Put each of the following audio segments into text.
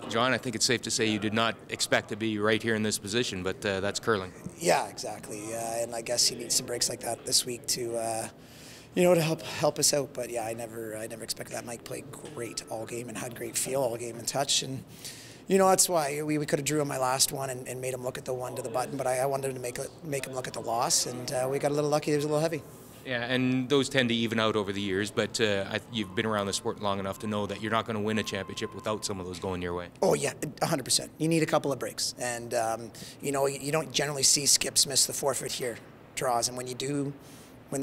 John, I think it's safe to say you did not expect to be right here in this position, but that's curling. Yeah, exactly. And I guess he needs some breaks like that this week to, to help us out. But yeah, I never expected that. Mike played great all game and had great feel all game and touch, and that's why we could have drew on my last one and made him look at the one to the button. But I wanted to make him look at the loss, and we got a little lucky. It was a little heavy. Yeah, and those tend to even out over the years, but you've been around the sport long enough to know that you're not going to win a championship without some of those going your way. Oh, yeah, 100%. You need a couple of breaks. And, you don't generally see skips miss the forfeit here draws. And when they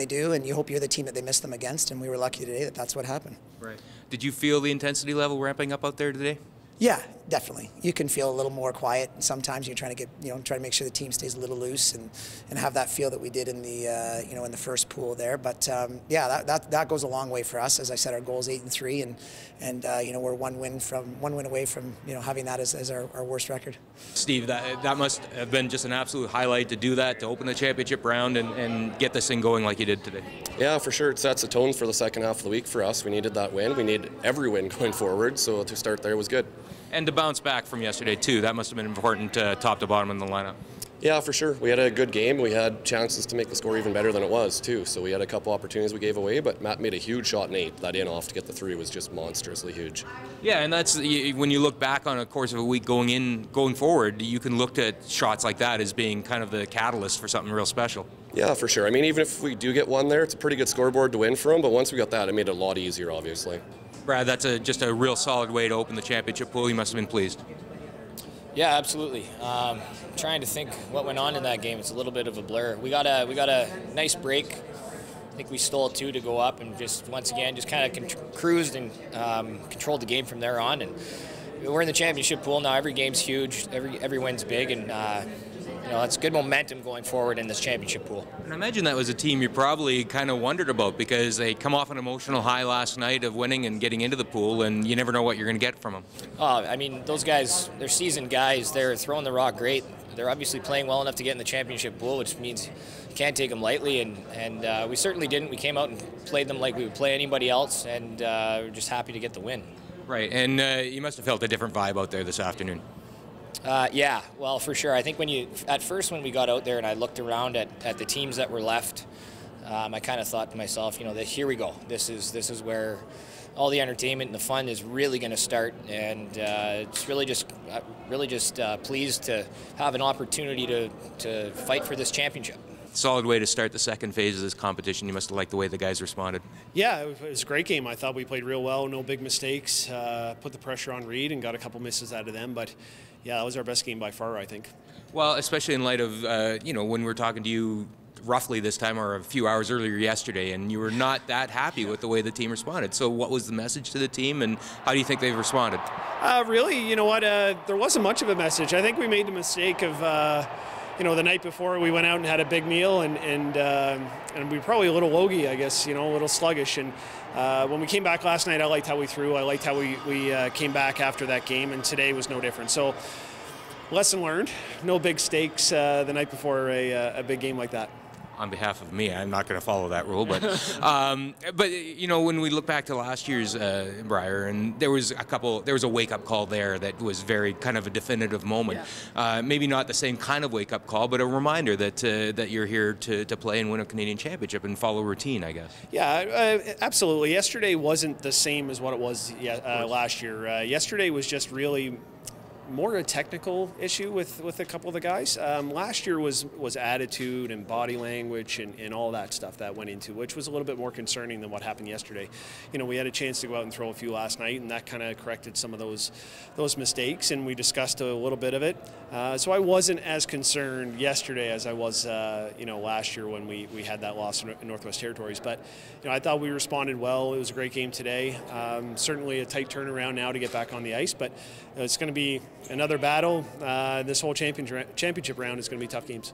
do, and you hope you're the team that they miss them against, and we were lucky today that that's what happened. Right. Did you feel the intensity level ramping up out there today? Yeah, definitely. You can feel a little more quiet. Sometimes you're trying to try to make sure the team stays a little loose and have that feel that we did in the in the first pool there. But yeah, that goes a long way for us. As I said, our goal is 8-3, and we're one win away from having that as our worst record. Steve, that must have been just an absolute highlight to do that, to open the championship round and get this thing going like you did today. Yeah, for sure. It sets the tone for the second half of the week for us. We needed that win. We need every win going forward. So to start there was good. And to bounce back from yesterday, too. That must have been important top to bottom in the lineup. Yeah, for sure. We had a good game. We had chances to make the score even better than it was, too. So we had a couple opportunities we gave away, but Matt made a huge shot in 8. That in-off to get the 3 was just monstrously huge. Yeah, and that's when you look back on a course of a week going forward, you can look at shots like that as being kind of the catalyst for something real special. Yeah, for sure. I mean, even if we do get one there, it's a pretty good scoreboard to win from, but once we got that, it made it a lot easier, obviously. Brad, that's just a real solid way to open the championship pool. You must have been pleased. Yeah, absolutely. Trying to think what went on in that game. It's a little bit of a blur. We got a nice break. I think we stole 2 to go up, and just once again just kind of cruised and controlled the game from there on. And we're in the championship pool now. Every game's huge. Every win's big, and it's good momentum going forward in this championship pool. And I imagine that was a team you probably kind of wondered about, because they come off an emotional high last night of winning and getting into the pool, and you never know what you're going to get from them. I mean, those guys, they're seasoned guys. They're throwing the rock great. They're obviously playing well enough to get in the championship pool, which means you can't take them lightly, and we certainly didn't. We came out and played them like we would play anybody else, and we're just happy to get the win. Right, and you must have felt a different vibe out there this afternoon. Yeah, well, for sure. I think at first when we got out there and I looked around at the teams that were left, I kind of thought to myself, that here we go. This is where all the entertainment and the fun is really going to start, and it's really just pleased to have an opportunity to fight for this championship. Solid way to start the second phase of this competition. You must have liked the way the guys responded. Yeah, it was a great game. I thought we played real well, no big mistakes, put the pressure on Reed and got a couple misses out of them, but yeah, that was our best game by far, I think. Well, especially in light of, when we're talking to you roughly this time or a few hours earlier yesterday, and you were not that happy with the way the team responded. So what was the message to the team, and how do you think they've responded? Really, you know what, there wasn't much of a message. I think we made the mistake of, the night before we went out and had a big meal, and we were probably a little logy, I guess, a little sluggish. And when we came back last night, I liked how we threw. I liked how we came back after that game, and today was no different. So, lesson learned. No big stakes the night before a big game like that. On behalf of me, I'm not going to follow that rule, but when we look back to last year's Brier, and there was a wake-up call there that was very kind of a definitive moment. Yeah. Maybe not the same kind of wake-up call, but a reminder that you're here to play and win a Canadian championship and follow routine, I guess. Yeah, absolutely. Yesterday wasn't the same as what it was last year. Yesterday was just really more a technical issue with a couple of the guys. Last year was attitude and body language and all that stuff that went into, which was a little bit more concerning than what happened yesterday. We had a chance to go out and throw a few last night, and that kind of corrected some of those mistakes, and we discussed a little bit of it. So I wasn't as concerned yesterday as I was last year when we had that loss in Northwest Territories. But I thought we responded well. It was a great game today. Certainly a tight turnaround now to get back on the ice, but it's going to be another battle. This whole championship round is going to be tough games.